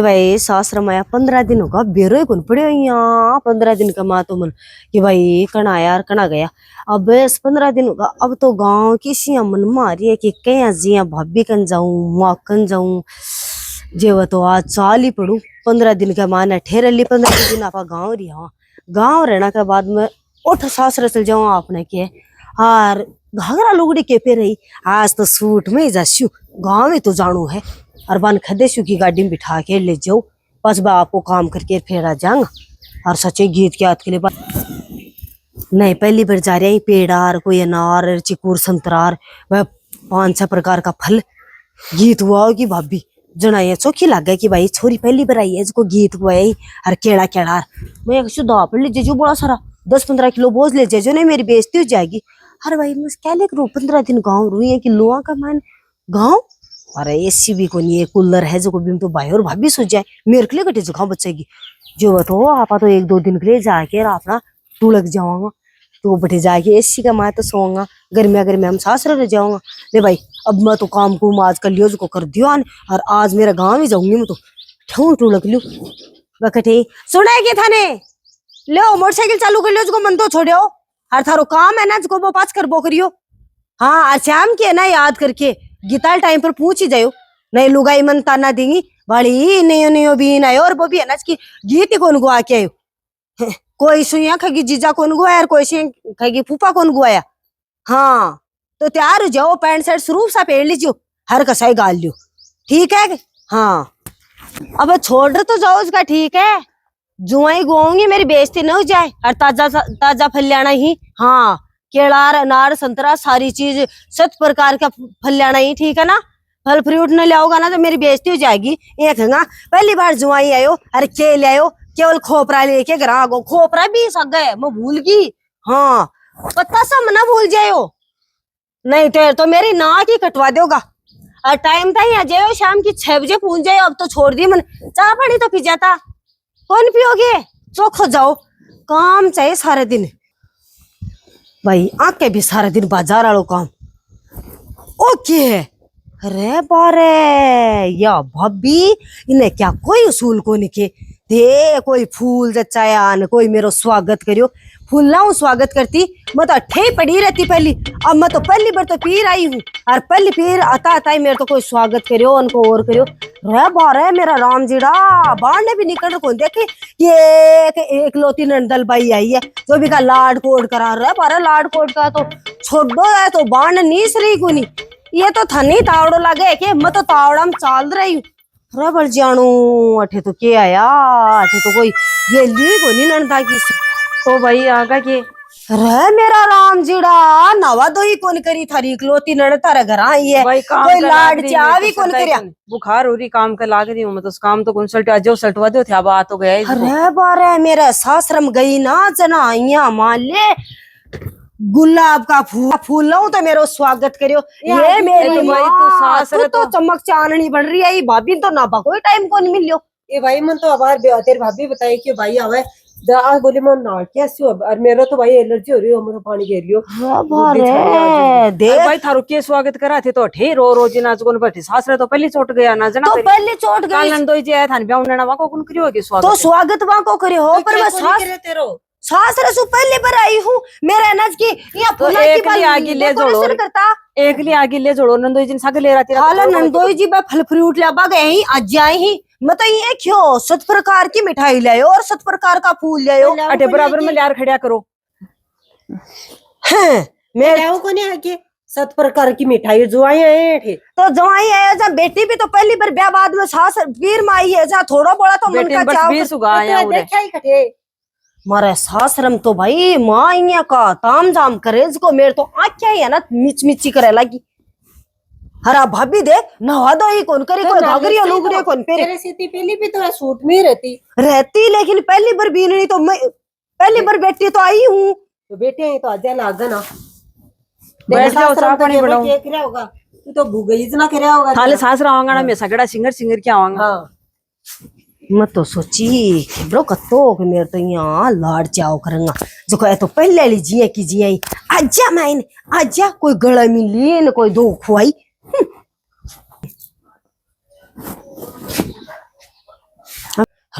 भाई सासरा माया 15 दिन होगा बेरो कौन पड़े यहाँ 15 दिन का माँ तो मन कि भाई कना यार कना गया। अब 15 दिन होगा अब तो गांव की सिया मन मारी है कि कहीं जिया भाभी कन जाऊं माँ कन जाऊं जे वो तो आज चाल ही पड़ू 15 दिन का माँ ने ठहर ली 15 दिन आप गाँव रहा गाँव रहने के बाद में उठ सासरे चल जाऊँ आपने के हार घाघरा लुगड़ी के पे रही आज तो सूट में जाशु गाँव में तो जानू है और बन खदेशु की गाड़ी में बिठा के ले जाओ बस बा आपको काम करके फिर आ जाऊंगा और सच्चे गीत के हाथ के लिए नहीं पहली बार जा रहे हैं पेड़ार कोई अनार चिकूर संतरार वह 5-6 प्रकार का फल गीत हुआ होगी भाभी जना ये चौखी लग गया कि भाई छोरी पहली बार आई है इसको गीत हुआ है और केड़ा केड़ा मैं शुद्ध पढ़ लीजिए जो बड़ा सारा 10-15 किलो बोझ ले जो नहीं मेरी बेइज्जती हो जाएगी। अरे भाई मैं क्या ले करूँ 15 दिन गाँव रुई है कि लोहा का मान गाँव अरे एसी भी को नहीं है कूलर है जो भी तो भाई और भाभी सो जाए मेरे के लिए कटे जुकाम बचेगी जो बताओ आप तो 1-2 दिन के लिए जाके अपना टूलक जाऊंगा तो बटे जाके एसी का मैं तो सोऊंगा गर्मी हम सासरे रह जाऊंगा ले भाई अब मैं तो काम को आज कल लियो को कर दियो और आज मेरा गाँव ही जाऊंगी मैं तो ठू टूलक लू बकटे सुना के थाने लो मोटरसाइकिल चालू कर लियो जो मन तो छोड़ो हर थारो काम है ना जो वो पास कर बो करियो हाँ आज शाम के ना याद करके गीताल टाइम पर पूछ ही जायो नहीं लुगाई मन ताना देंगी बड़ी नहीं भी ना और वो भी है ना कि गीत ही कौन गुआ के आयो कोई सुइया खगी जीजा कौन गुआया कोई सुइया खगी फूफा कौन गुआया। हाँ तो तैयार हो जाओ पैंट शर्ट स्वरूप सा पहन लीजियो हर कसाई गाल लियो ठीक है। हाँ अब छोड़ तो जाओ उसका ठीक है जुआई गुआऊंगी मेरी बेइज्जती न हो जाए और ताजा फल लेना ही। हाँ केलार अनार संतरा सारी चीज 7 प्रकार का फल लेना ही ठीक है ना फल फ्रूट न लाओगा ना तो मेरी बेइज्जती हो जाएगी। एक है पहली बार जुआई आयो अरे के ले आयो केवल खोपरा लेके घर गो खोपरा भी सग गए मैं भूल गई। हाँ पत्ता सा मना भूल जायो नहीं तो मेरी नाक ही कटवा दोगा और टाइम था ही जाओ शाम की 6 बजे पहुंच जाए अब तो छोड़ दी मन चाह पानी तो पी जाता कौन पियोगे चौक जाओ काम चाहिए सारे दिन भाई आके भी सारा दिन बाजार आलो काम ओके अरे बारे या भाभी इन्हें क्या कोई उसूल को निके दे कोई फूल जचाया न कोई मेरो स्वागत करियो फूल ना स्वागत करती मैं तो अठे पड़ी रहती पहली अब मैं तो पहली बार तो पीर आई हूँ और पहली पीर आता ही मेरे तो कोई स्वागत करियो उनको और करियो रे बारे मेरा राम जीड़ा बाढ़ ने भी निकल कौन देखे ये एक लोती नंदल बाई आई है जो भी का लाड कोड करा रहा बारे लाड कोड का तो छोड़ो है तो बाढ़ ने नीस रही को नहीं ये तो थनी तावड़ो लगे कि मैं तो तावड़ा में चाल रही हूँ रबड़ जानू अठे तो क्या आया अठे तो कोई वेली को नहीं नंदा की तो भाई आगा के रे मेरा राम जीड़ा नवा दो ही कौन करी थारी इकलौती नड़ तारा घर आई है कोई लाड चाह भी कौन करिया बुखार हो रही काम का लाग रही हूँ मैं तो काम तो कौन सल्टवा दो थे बात हो गया अरे बारे मेरा सासरम गई ना जना आइया मान ले गुलाब का फूल लाऊं तो मेरा स्वागत करियो ये मेरी तो तो चमक चांदनी बन रही है भाभी तो ना कोई टाइम को नहीं मिलियो ये भाई मन तो आबार तेरे भाभी बताई कि भाई आवे बोले मैं ना कैसे और मेरा तो भाई एलर्जी हो रही है मैं पानी घेर लियो दे भाई थारो के स्वागत करा थे तो ठे रो जिना कोन बैठी सासरे तो पहले चोट गया ना जना तो पहले चोट गई कालन दोई जे थान ब्यावना वा को कोन करियो के स्वागत तो स्वागत वा को करियो हो पर मैं सासरे से पहले बार आई हूँ मेरा अनाज की यहाँ फूला की बाल आगे ले जोड़ो करता एक लिए आगे ले जोड़ो नंदोई जी सागे ले रहती हां नंदोई जी बे फल फ्रूट लाबा गए ही आज जाए ही मैं तो ये क्यों 7 प्रकार की मिठाई लायो और 7 प्रकार का फूल लायो अटे बराबर में लार खड़िया करो मैं लाओ को नहीं आके 7 प्रकार की मिठाई जुआई आए थे तो जुआई आए जा बेटी भी तो पहली बार ब्याह बाद में सास वीर माई है जा थोड़ा बड़ा तो मन का चाव देखा ही कटे मारे सासरम तो भाई माँ इया का ताम जाम करे इसको मेरे तो आँखें ही है ना मिच मिची करे लगी हरा भाभी देख नहा दो ही कौन करे कोई घाघरी लुगड़ी कौन पे तेरे सीती पहली भी तो सूट में रहती लेकिन पहली बार बीननी तो मैं पहली बार बेटी तो आई हूँ तो बेटे तो आजा लाग ना बैठ जाओ चाह पानी बनाओ क्या करे होगा तू तो भूगई ना करे होगा थाले सासरा आवांगा ना मैं सगड़ा सिंगर क्या आवांगा। हाँ मैं तो सोची ब्रो कत्तो कि मेरे तो यहाँ लाड चाव करूंगा जो कहे तो पहले ली जिया की जिया आजा माइन आजा कोई गला मिली न कोई दो खुआई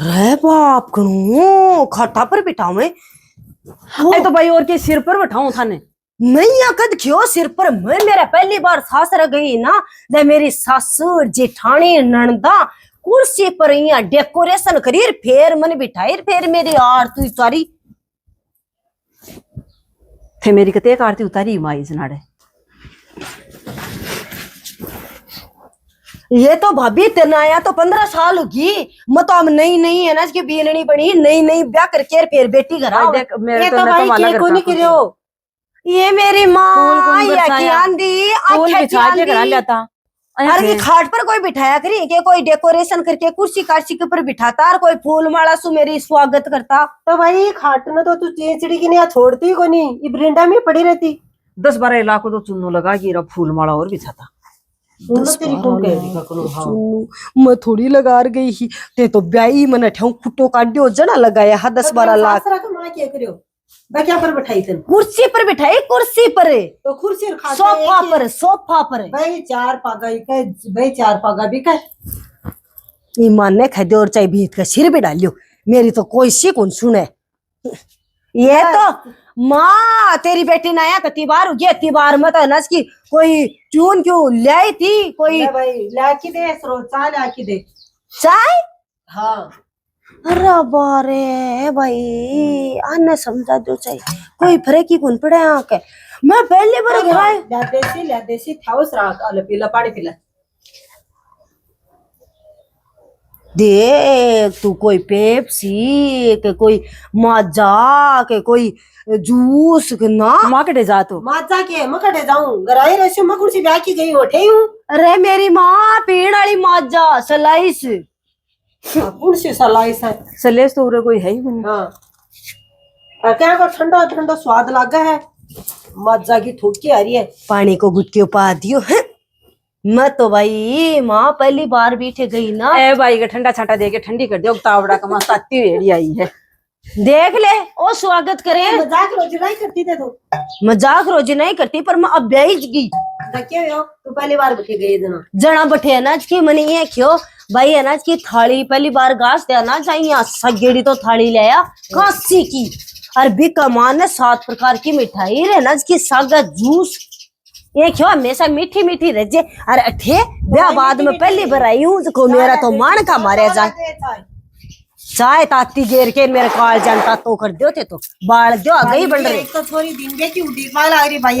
रे बाप कणू खाटा पर बिठाऊं मैं ए तो भाई और के सिर पर बैठाऊं थाने। नहीं कद क्यों सिर पर मैं मेरा पहली बार सासरा गई ना जब मेरी सासू जेठानी नणदा कुर्सी पर यहाँ डेकोरेशन करी फिर मन बिठाई फिर मेरी आरती उतारी थे मेरी कते एक आरती उतारी माई जनाड़े। ये तो भाभी तेना आया तो 15 साल होगी मैं तो अब नई नई है ना इसकी बीननी बनी नई नई ब्याह करके फिर बेटी घर आओ। देख मेरे ये तो तो न भाई तो माला के कोनी करता करियो ये मेरी फूल माँ कौन या की बरसाया? आंधी फूल आंखें की बिछा के करा आंधी लेता। अरे की खाट पर कोई बिठाया करी के कोई डेकोरेशन करके कुर्सी कार्सी के ऊपर बिठाता और कोई फूल माला सु मेरी स्वागत करता। तो भाई खाटना तो तू चेंचड़ी की नहीं छोड़ती को नहीं ये बरिंडा में पड़ी रहती 10-12 लाख को तो चुन्नू लगा कि रब फूल माला और बिछाता। तेरी कौन कहेगी का करो हाँ मैं थोड़ी लगा गई ही ते तो ब्याई मन ठेऊ खुट्टो काटियो जना लगाया हा 10-12 लाख सासरा का मां क्या करियो मैं क्या पर बैठाई तन कुर्सी पर बिठाई कुर्सी पर तो कुर्सी और खाता सोफा पर भाई 4 पागा ही का भाई 4 पागा भी का ईमान ने खादे और चाहे भीत का सिर भी डालियो मेरी तो कोई सी कौन सुने। ये तो माँ तेरी बेटी ना आया तो तिबार हो गया तिबार मत नस की कोई चून क्यों लाई थी कोई भाई लाकी दे सरो चा लाकी दे चाय। हाँ अरे बारे भाई आने समझा दो चाहिए कोई फर्क ही कौन पड़े आके मैं पहले बार घर ला देसी थाउस रात आले पीला पानी पीला देख तू कोई पेप्सी के कोई माजा के कोई जूस के ना माँ के जा तो माजा के मैं कटे जाऊं गराई रही मैं कुर्सी ब्याह की गई उठे हूं अरे मेरी माँ पीण वाली माजा सलाइस कुर्सी सलाइस है सलेस तो उरे कोई है ही नहीं। हाँ क्या को ठंडा ठंडा स्वाद लगा है माजा की थूकी आ रही है पानी को गुटके पा दियो है मैं तो भाई माँ पहली बार बैठे गई ना ए भाई का ठंडा छाटा दे के ठंडी कर दियो तावड़ा का मस्त आती वेड़ी आई है। देख ले ओ स्वागत करे मजाक रोज नहीं करती थे तू मजाक रोज नहीं करती पर मैं अब ब्याज गई क्या हो तू पहली बार बैठे गई जना जना बटे अनाज की मनी ये क्यों भाई अनाज की थाली पहली बार घास दे अनाज चाहिए सगेड़ी तो थाली लाया कासी की अरबी कमान ने 7 प्रकार की मिठाई रे अनाज की सागा जूस ये क्यों हमेशा मीठी मीठी रह जे अरे अठे ब्याह बाद में पहली बार आई हूँ को मेरा तो मान का मारे जाए चाय ताती गेर के मेरे काल जानता तो कर दियो थे तो बाल जो आ गई बन रही तो थोड़ी दिन बे की उड़ी पाल आ रही भाई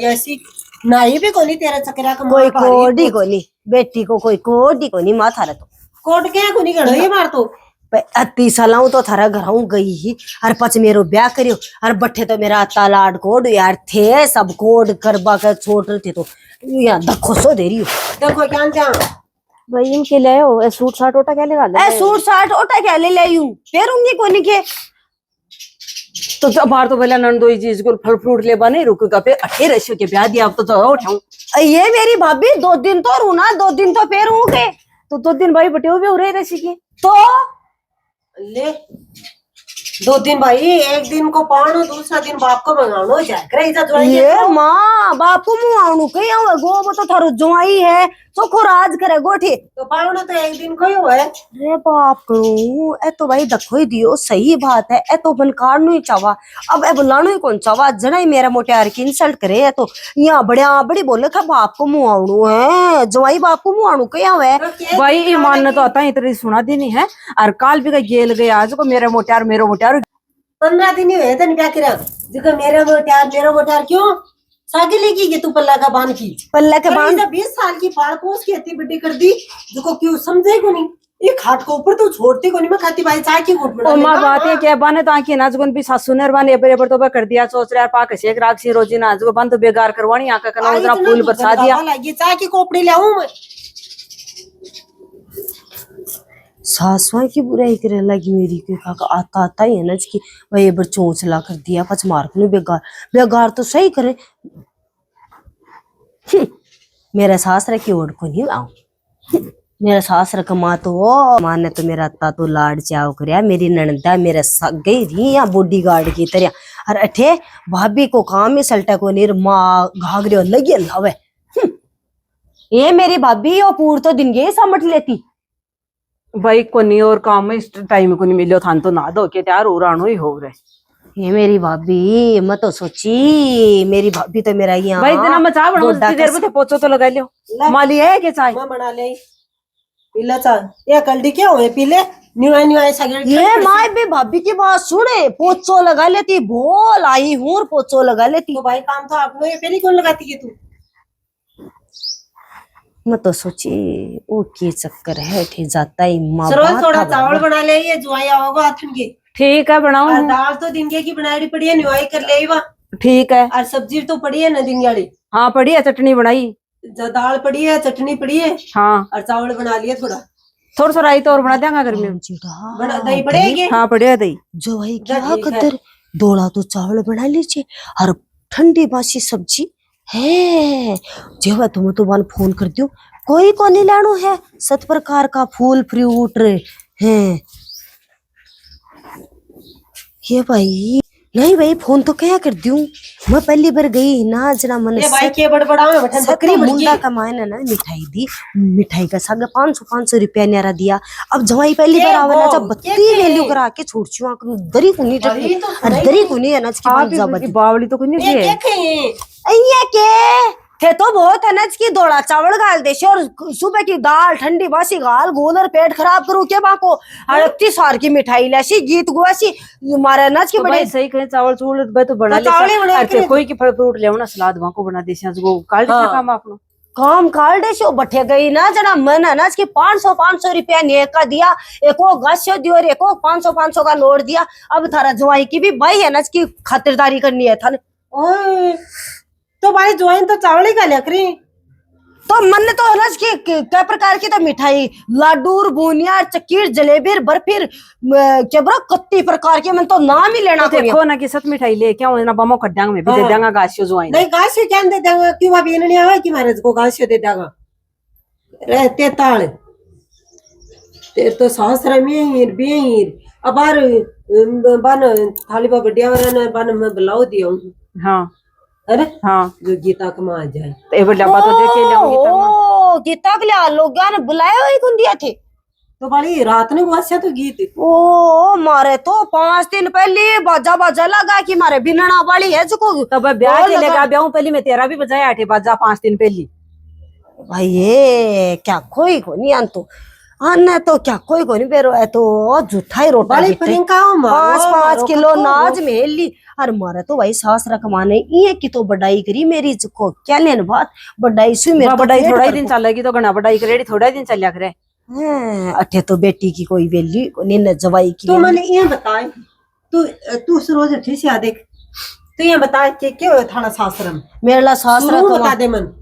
ऐसी नहीं भी कोनी तेरा चकरा का कोई कोडी को नहीं बेटी को कोई कोडी को नहीं माथा रे तो कोट के कोनी गड़ो ये मार तो 30 सालाऊ तो थारा घर गई ही और पच मेरो ब्याह करियो और बट्ठे तो मेरा तालाड कोड यार थे सब कोड करबा कर छोड़ रहे थे तो यहाँ धक्को सो दे रही हो देखो क्या क्या भाई इनके ले आओ सूट साट ओटा क्या लगा ले ए सूट साट ओटा क्या ले यूं फेरूंगी कोनी के तो जब बाहर तो पहले नंदो चीज को फल फ्रूट ले बने रुकेगा पे 18 रशियो के ब्याह दिया अब तो जाओ उठाऊं ये मेरी भाभी 2 दिन तो रूना 2 दिन तो फेरूंगे तो 2 दिन भाई बटे हुए हो रहे रशी की तो ले 2 दिन भाई एक दिन को पानो दूसरा दिन बाप को मंगानो जाए ये माँ बापू मुआणु कहीं आवे गो तो थारो जोई है चोखो राज करे गोठी तो पानो तो एक दिन को ही हुआ है रे बाप रू ए तो भाई दखो ही दियो सही बात है ए तो बनकार नु ही चावा अब ए बुलाणु ही कौन चावा जना ही मेरा मोटियार की इंसल्ट करे है तो यहाँ बड़िया बड़ी बोले खा बाप को मुआणु है जोई बाप को मुआणु कहीं आवे भाई ईमान ने तो आता है इतनी सुना दी नहीं है और काल भी गेल गए आज को मेरे मोटियार 15 दिन ही हुए थे ब्याह करा जिको मेरा मोटार क्यों सागी लेगी ये तू पल्ला का बांध की पल्ला के बांध 20 साल की पाड़ पोस की इतनी बड़ी कर दी जिको क्यों समझे को नहीं ये खाट को ऊपर तो छोड़ती को नहीं मैं खाती भाई चाय की घुट बना माँ बात है क्या बने ताकि नाच गुन भी सासू ने बाने एबर तो कर दिया सोच रहा पाक से एक राक्षी रोजी नाच को बंद तो बेगार करवानी आका करना उधर फूल बरसा दिया ये चाय की कोपड़ी ले आऊं मैं सासवा की बुराई करे लगी मेरी के काका आता आता ही है ना कि भाई ये चोंचला कर दिया पच मार को बेगार बेगार तो सही करे मेरा सासरा की ओर को नहीं आऊं मेरा सासरा कमा तो माँ ने तो मेरा अत्ता तो लाड चाव कर मेरी ननदा मेरे गई रही या बॉडी गार्ड की तरह और अठे भाभी को काम ही सल्टा को निर माँ घाघरे लगी हवे ये मेरी भाभी और पूर तो दिन गए समट लेती भाई कोनी और काम में इस टाइम को नहीं मिलो थान तो ना धो के तैयार हो रानो ही हो रहे। ये मेरी भाभी मैं तो सोची मेरी भाभी तो मेरा यहाँ भाई इतना मचा बनाओ गोड्डा इतनी देर में पोछो तो लगा लियो। माली है के चाय मैं बना ले पीला चा ये कल्डी क्या हुए पीले न्यू सगळे ये माय भी भाभी की बात सुने पोचो लगा लेती बोल आई हूँ और पोचो लगा लेती। तो भाई काम तो आप लोग ये फिर कौन लगाती है तू? मैं तो सोची वो की चक्कर है ठीक जाता ही माँ सरोज बात थोड़ा था चावल बाबा। बना ले ये जुआई आओगे आथन के ठीक है बनाओ। और दाल तो दिन के की बनाई पड़ी है न्यूआई कर ले वा ठीक है। और सब्जी तो पड़ी है ना दिन गाड़ी हाँ पड़ी है चटनी बनाई। दाल पड़ी है चटनी पड़ी है हाँ और चावल बना लिए थोड़ा थोड़ा सा रायता और बना देंगे घर में। बना दही पड़ेगी हाँ पड़े दही। जो भाई जा क्या ठीक है। कदर दौड़ा तो चावल बना लीजिए और ठंडी बासी सब्जी है जेवा तुम तो बन फोन कर दियो कोई को नहीं लानो है 7 प्रकार का फूल फ्रूट है ये भाई नहीं भाई फोन तो क्या कर दूं मैं पहली बार गई ना जना मन ये भाई के बड़बड़ा में बटन सकरी बकरी बड़ी मुंडा कमाए ना मिठाई दी मिठाई का साग 500 रुपया न्यारा दिया अब जवाई पहली बार आवे ना जब बत्ती वैल्यू करा के छोड़ छुआ दरी कुनी अरे तो दरी कुनी अनाज की आप बन जबत ही बावली तो कुछ नहीं ये है। क्या खाए अయ్యా के थे तो बहुत अनाज की दौड़ा चावल गाल देशे और सुबह की दाल ठंडी बासी गाल गोल और पेट खराब करूं के बाको और इतनी सार की मिठाई लासी गीत गुआसी मारे अनाज की तो बड़े भाई सही कहे चावल चूल भाई तो बना तो ले चावल ही बना के कोई की फल फ्रूट ले ना सलाद वहां को बना दे वो काल हाँ। काम आपनो काम काल देशो बठे गई ना जना मन अनाज की 500 रुपया ने का दिया एको गास्यो दियो और एको 500 का नोट दिया अब थारा जवाई की भी भाई अनाज की खातिरदारी करनी है थाने ओए तो भाई जोइन तो चावल ही का लकड़ी तो मन ने तो अनाज की क्या प्रकार की तो मिठाई लाडू बूनिया चक्कीर जलेबी बर्फी केबरा कत्ती प्रकार के मन तो नाम ही लेना तो देखो ना कि सत मिठाई ले क्या ना बमो खड्डांग में भी दे देंगा गासियो जो आई नहीं घास क्या दे देंगे क्यों भाभी इन्हें नहीं आवा कि महाराज को घास दे देगा रहते ताल तेरे तो सासरा में हीर भी हीर अबार बन थाली पर बढ़िया वाला बन मैं बुलाओ दिया हाँ अरे हाँ जो गीता कमा जाए तो एक बार डब्बा तो देख के लाऊंगी तब ओ गीता के लिए लोग ने बुलाए हुए कौन दिया थे तो बड़ी रात ने गुआसिया तो गीत ओ मारे तो 5 दिन पहले बाजा बाजा लगा कि मारे बिनना वाली है जो तब मैं ब्याह के लगा ब्याह पहले मैं तेरा भी बजाया 8 बाजा 5 दिन पहले भाई ये क्या कोई को नहीं आंतो अन्ना तो क्या कोई को नहीं बेरो है तो झूठा ही रोटा बड़ी गिट्टे। प्रियंका 5 किलो नाज मेल ली अरे मारे तो भाई सास रकमाने ये की तो बड़ाई करी मेरी को क्या लेन बात बड़ाई सु मेरे तो बड़ाई पेट थोड़ा ही पर दिन चलेगी तो घना बड़ाई करेड़ी थोड़ा ही दिन चलिया करे अठे तो बेटी की कोई वैल्यू को नहीं न जवाई की तू मैंने ये बताए तू रोज ठीक से देख तू ये बता के क्यों थाना सासरम मेरा सास शुरू रकमा बता दे मन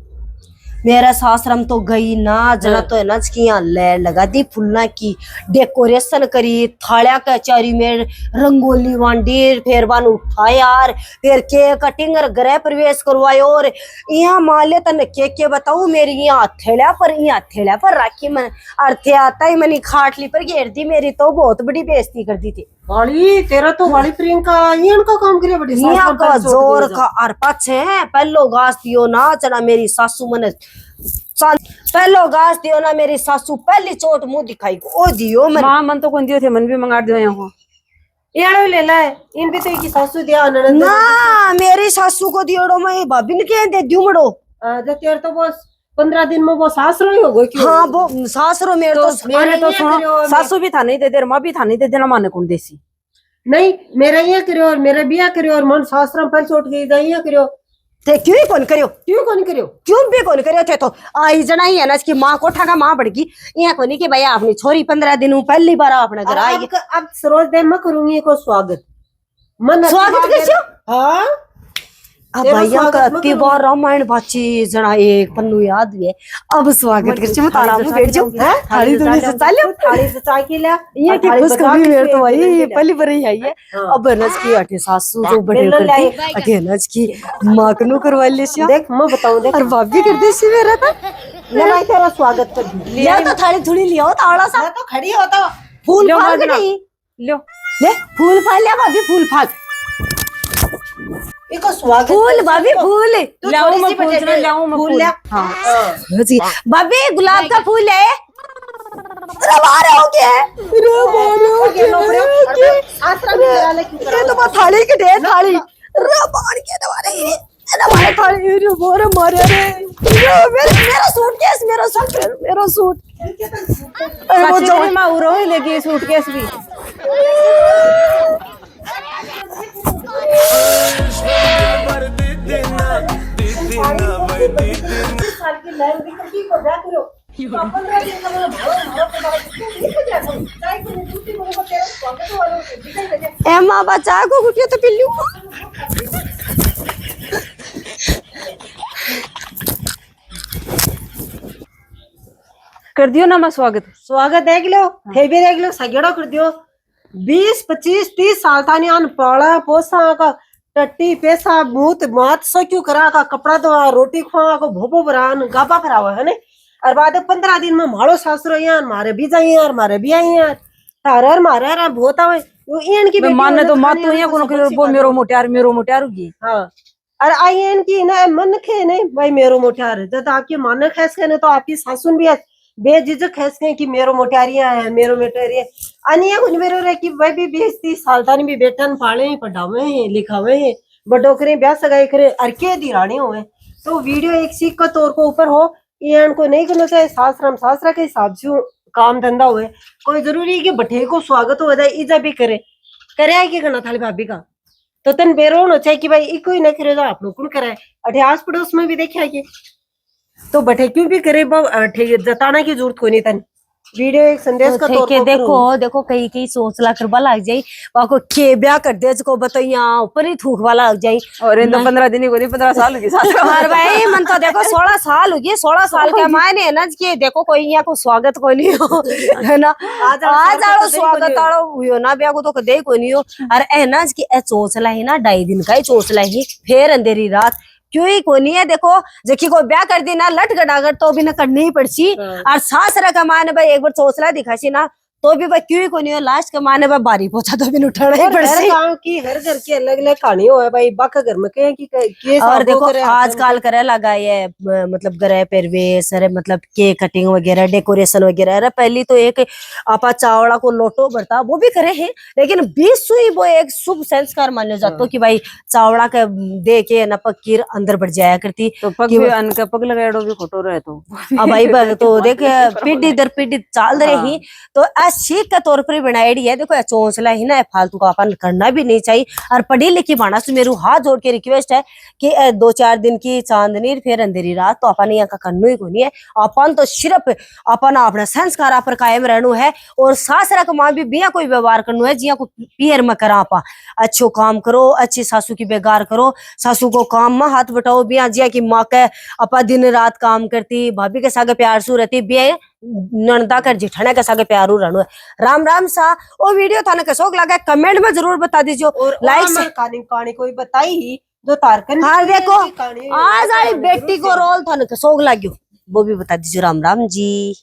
मेरा सासरम तो गई ना जना तो नच की यहाँ लैर लगा दी फुल्ला की डेकोरेशन करी थालिया कचहरी में रंगोली वांडी फिर बन उठाया यार फिर केक कटिंग और गृह प्रवेश करवायो और यहाँ माले तन के बताऊ मेरी यहाँ थैला पर राखी मन अर्थे आता ही मनी खाटली पर घेर दी मेरी तो बहुत बड़ी बेइज्जती कर दी थी वाली तेरा तो वाली प्रियंका ये उनका काम करे बड़ी यहाँ का जोर का और पाछे पहलो घास दियो ना चना मेरी सासू मन पहलो घास दियो ना मेरी सासू पहली चोट मुंह दिखाई ओ दियो मन मां मन तो कौन दियो थे मन भी मंगा दियो यहाँ ये ले ला इन भी तो की सासू दिया ननद ना मेरी सासू को दियोड़ो मैं भाभी ने क्या दे दियो मड़ो तेरे तो बस 15 दिन में वो सास रही हो गई क्यों हाँ वो सास रो मेरे तो मैंने तो सुनो सासू भी था नहीं दे दे माँ भी था नहीं दे देना माने कौन देसी नहीं मेरा ये करियो और मेरा बिया करियो और मन सासरम पहले छोट गई दाइया करियो ते क्यों ही कौन करियो क्यों भी कौन करियो थे तो आई जना ही है ना इसकी माँ कोठा का माँ बढ़गी यहाँ को नहीं कि भैया अपनी छोरी 15 दिन पहली बार अपने घर आई अब सरोज दे मैं करूंगी को स्वागत मन स्वागत कैसे हाँ अब तेरा भैया स्वागत का मत अति बार रामायण बाची जना एक पन्नू याद हुए अब स्वागत कर मैं तारा में बैठ जाऊं थाली थोड़ी से चालो थाली से चाय की ले ये की खुशखबरी मेरे तो भाई ये पहली बार ही आई है अब नच की अठे सासू जो बड़े करती अठे नच की माकनू करवा ले सिया देख मैं बताऊं देख और भाभी कर दे सी मेरा था ले भाई तेरा स्वागत कर दी लिया तो थाली थोड़ी लिया ताड़ा सा मैं तो खड़ी होता फूल लो फाल के माजना। नहीं लो ले फूल फाल लिया भाभी फूल फाल इको स्वागत फूल भाभी फूल तू लाओ थोड़ी मैं सी फूल बटेटे लाओ मैं फूल फूल ले हाँ हाँ जी भाभी गुलाब का फूल है अरे मारे हो गया ये तो मैं थाली की ढेर थाली रे बाण के दवारे अरे मारे थाली रे बोरे मारे रे मेरा सूट अरे वो जो माँ उरो ही लेगी सूटकेस भी। ए माँ बचा को गुटिया तो पिल्लू कर दियो ना माँ स्वागत देख लो थे भी देख लो सगेड़ो कर दियो 20 25 30 साल थानी आन पाला पोसा का टट्टी पैसा मूत मात सो क्यों करा का कपड़ा तो रोटी खुआ को भोपो बरान गापा करावा है ने और बाद 15 दिन में मारो सासुरो यार मारे भी जाई यार मारे भी आई यार तारर मारे रे बहुत आवे वो इन की माने तो मात तो यहाँ कोनो वो मेरो मोटियार होगी। हाँ और आई इन की ना मन खे नहीं भाई मेरो मोटियार जब आपकी मन खैस के तो आपकी सासुन भी बेझिझक खैस के कि मेरो मोटियारिया है मेरो मोटियारिया अनिया कुछ मेरो रे कि भाई भी 20 30 साल तानी भी बेटन पाले पढ़ावे हैं लिखावे हैं बड़ो करे ब्याह सगाई करे अरके दी रानी हुए तो वीडियो एक सीख का तौर को ऊपर हो ये को नहीं करना चाहिए सासरा के हिसाब से काम धंधा हुए कोई जरूरी है कि बठे को स्वागत हो जाए इजा भी करे कि करना थाली भाभी का तो तन बेरो होना चाहिए कि भाई इको ही नहीं करे आप लोग कौन कराए अठे आस पड़ोस में भी देखा कि तो बठे क्यों भी करे जताना की जरूरत कोई नहीं तन वीडियो एक संदेश का तौर देखो देखो कई सोचला करवा लग जाई वाको के ब्याह कर दे को बताइया ऊपर ही थूकवा लग जाई और इन तो 15 दिन को नहीं 15 साल होगी और भाई मन तो देखो 16 साल हो गए 16 साल के मायने है ना कि देखो कोई यहाँ को स्वागत कोई नहीं हो है ना आज आलो स्वागत आलो हुयो ना ब्याह को तो कदे कोई नहीं हो और है ना कि चोचला ही ना 2.5 दिन का ही चोचला ही फिर अंधेरी रात क्यों ही कोनी है देखो जबकि कोई ब्याह कर दी ना लट गडागर तो भी ना करनी ही पड़सी और सास रखा माने भाई एक बार चोचला दिखासी ना तो भी भाई क्यों ही कोनी हो लास्ट के माने भाई बारी पहुंचा तो भी उठाना ही पड़सी गांव की हर घर की अलग अलग कहानी हो है भाई बाका घर में कहे कि और देखो आजकल करे लगा ये मतलब गृह प्रवेश अरे मतलब केक कटिंग वगैरह डेकोरेशन वगैरह अरे पहली तो एक आपा चावड़ा को लोटो बढ़ता वो भी करे हैं लेकिन 20 सुई वो एक शुभ संस्कार माने जातो कि भाई चावड़ा के दे के न पकीर अंदर बढ़ जाया करती तो पग भी अन का पग लगाड़ो भी खोटो रहे तो अब भाई तो देख पीढ़ी दर पीढ़ी चाल रही तो सीख के तौर पर बनाई है देखो चौंचला ही ना फालतू का अपन करना भी नहीं चाहिए और पढ़ी लिखी मानस मेरू हाथ जोड़ के रिक्वेस्ट है कि 2-4 दिन की चांदनी फिर अंधेरी रात तो अपन यहाँ का करना ही कोनी है अपन तो सिर्फ अपन अपना संस्कार पर कायम रहना है और सासरा का माँ भी बिया कोई व्यवहार करना है जिया को पियर में करा पा अच्छो काम करो अच्छी सासू की बेगार करो सासू को काम में हाथ बटाओ बिया जिया की माँ के अपा दिन रात काम करती भाभी के सागे प्यार सू रहती बिया नंदा कर जिठाना के सागे प्यारू रहनो है राम राम सा वो वीडियो थाने कैसो लगा कमेंट में जरूर बता दीजिए और लाइक से कहानी कोई बताई जो तारकन हाँ देखो आज आई बेटी को रोल थाने कैसो लाग्यो वो भी बता दीजिए राम राम जी।